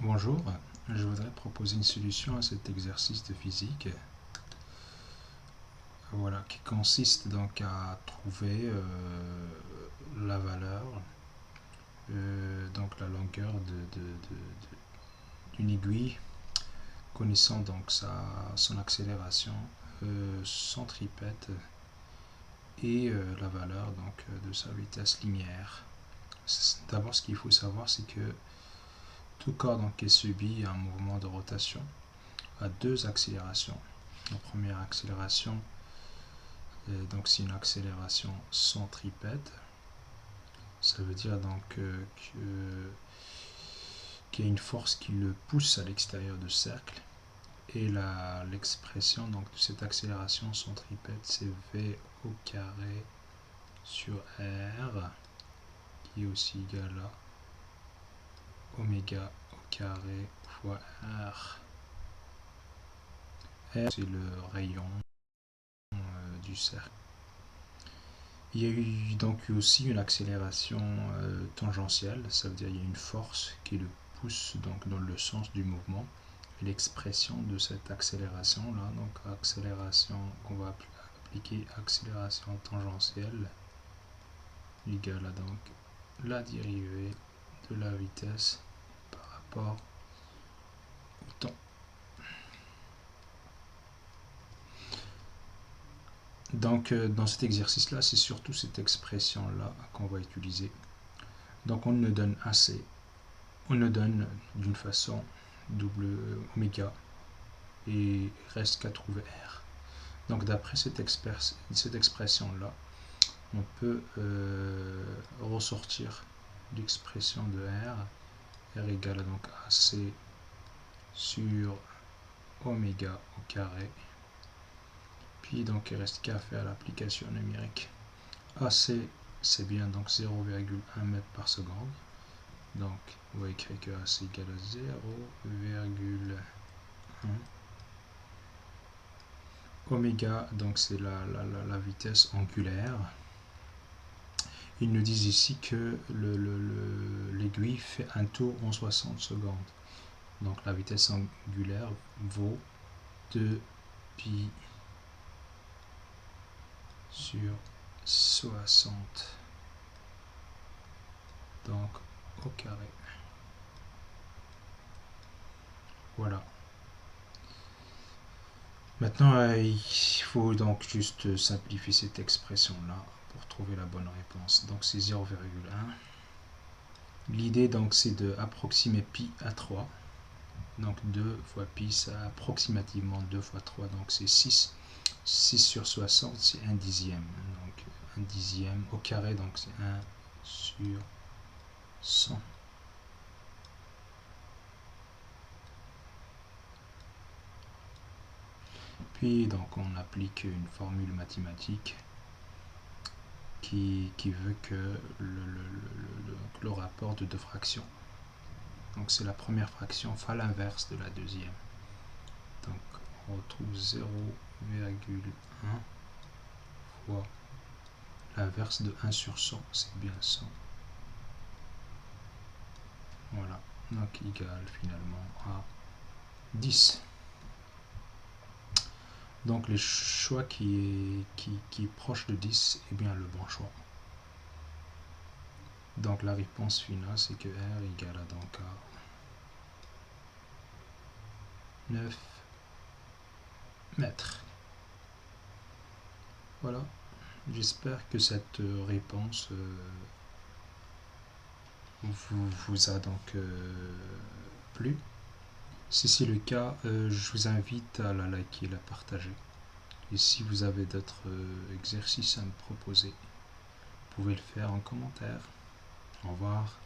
Bonjour, je voudrais proposer une solution à cet exercice de physique, voilà, qui consiste donc à trouver la valeur, donc la longueur d'une aiguille, connaissant donc son accélération centripète et la valeur donc de sa vitesse linéaire. D'abord, ce qu'il faut savoir, c'est que tout corps donc, qui subit un mouvement de rotation a deux accélérations. La première accélération, donc c'est une accélération centripète. Ça veut dire donc qu'il y a une force qui le pousse à l'extérieur du cercle. Et l'expression donc de cette accélération centripète, c'est V au carré sur R, qui est aussi égal à oméga au carré fois R. R, c'est le rayon du cercle. Il y a eu donc aussi une accélération tangentielle, ça veut dire qu'il y a une force qui le pousse donc dans le sens du mouvement. L'expression de cette accélération là, donc accélération qu'on va appliquer accélération tangentielle égale à donc la dérivée de la vitesse par rapport au temps. Donc dans cet exercice là, c'est surtout cette expression là qu'on va utiliser. Donc on nous donne assez, on nous donne d'une façon double oméga et il reste qu'à trouver R. Donc d'après cette expression là, on peut ressortir l'expression de R égale à donc AC sur oméga au carré. Puis donc il reste qu'à faire l'application numérique. AC c'est bien donc 0,1 mètre par seconde. Donc on va écrire que AC égale à 0,1. Oméga, donc c'est la vitesse angulaire. Ils nous disent ici que l'aiguille fait un tour en 60 secondes. Donc la vitesse angulaire vaut 2 pi sur 60, donc au carré. Voilà. Maintenant, il faut donc juste simplifier cette expression-là pour trouver la bonne réponse. Donc c'est 0,1. L'idée donc c'est de approximer pi à 3. Donc 2 fois pi, c'est approximativement 2 fois 3, donc c'est 6. 6 sur 60, c'est 1 dixième. Donc 1 dixième au carré, donc c'est 1 sur 100. Puis donc on applique une formule mathématique qui veut que le rapport de deux fractions. Donc c'est la première fraction fois l'inverse de la deuxième. Donc on retrouve 0,1 fois l'inverse de 1 sur 100, c'est bien 100. Voilà, donc égal finalement à 10. Donc le choix qui est proche de 10 est bien le bon choix. Donc la réponse finale, c'est que R égale à donc à 9 mètres. Voilà, j'espère que cette réponse vous a donc plu. Si c'est le cas, je vous invite à la liker et la partager. Et si vous avez d'autres exercices à me proposer, vous pouvez le faire en commentaire. Au revoir.